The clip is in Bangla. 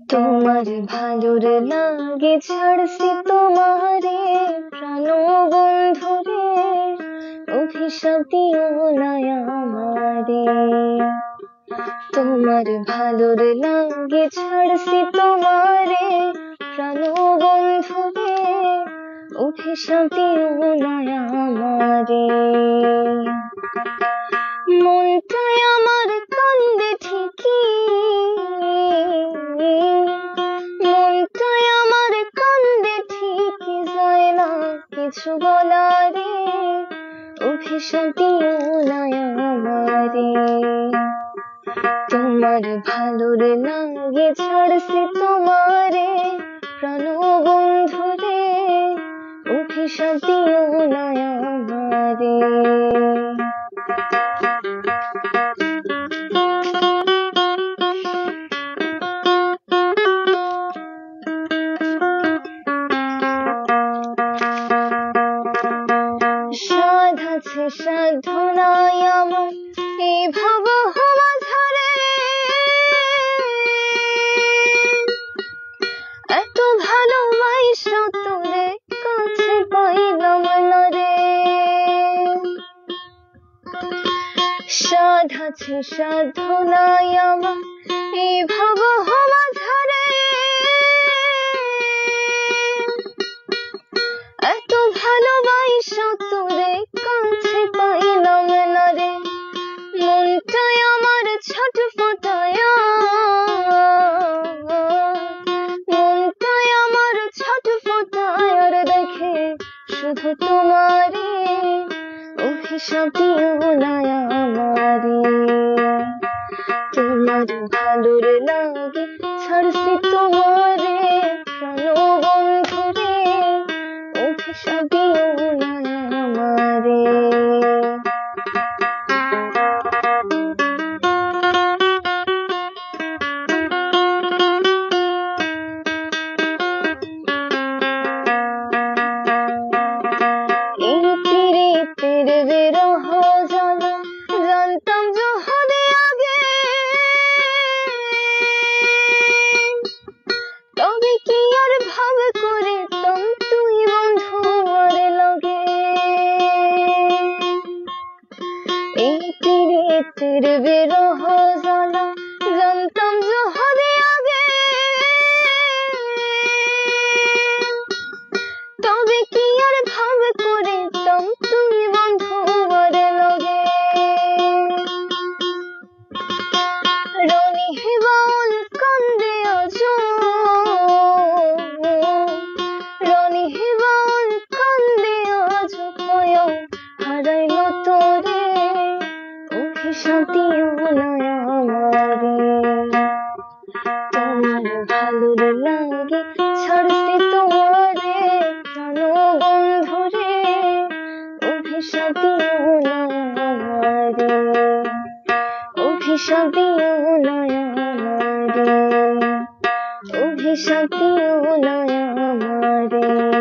তোমার ভালোর লাগে ছাড়ছি তোমারে প্রাণ বন্ধুরে, অভিশাপ দিও না আমারে। তোমার ভালোর লাগে ছাড়ছি তোমারে প্রাণ বন্ধুরে, অভিশাপ দিও না আমারে। মনটাই আমার কান্দে ঠিকই, মনটাই আমার কান্দে ঠিকই, যায় না কিছু বলারে, অভিশাপ দিও না আমারে। তোমার ভালোর লাগে ছাড়ছি তোমারে প্রাণ বন্ধুরে, অভিশাপ দিও না আমারে। সাধ আছে সাধ্য নাই আমার এই ভাব মাঝারে, এত ভালোবাসা তোরে কাছে পাইলাম না রে। সাধ আছে সাধ্য নাই আমার এই ভাব মাঝারে, এত ভালোবাসা তোরে কাছে পাইলাম না রে। মনটাই আমার ছটফটায়, মনটাই আমার ছটফটায়, আর দেখে শুধু তোমারে, অভিশাপ দিও না আমারে। তোমার ভালোর লাগে ছাড়ছি তোমারে প্রাণ বন্ধুরে, অভিশাপ দিও না আমারে। এই পীড়িতের বিরহ জ্বালা জানতাম যদি আগে, তবে কি আর ভাব করিতাম তুই বন্ধু আমার লগে। এই পীড়িতের বিরহ জ্বালা জানতাম যদি আগে, তবে কি আর ভাব করিতাম তুই বন্ধু আমার লগে। রনি হিবাউল কান্দে আছো, রনি হিবাউল কান্দে আছো, কয়ং হারাইল তোরে, অভিশাপ দিও না আমারে। তোমার ভালোর লাগে ছাড়ছি তোমারে প্রাণ বন্ধুরে, অভিশাপ দিও না আমারে, অভিশাপ দিও না আমারে, অভিশাপ দিও না আমারে।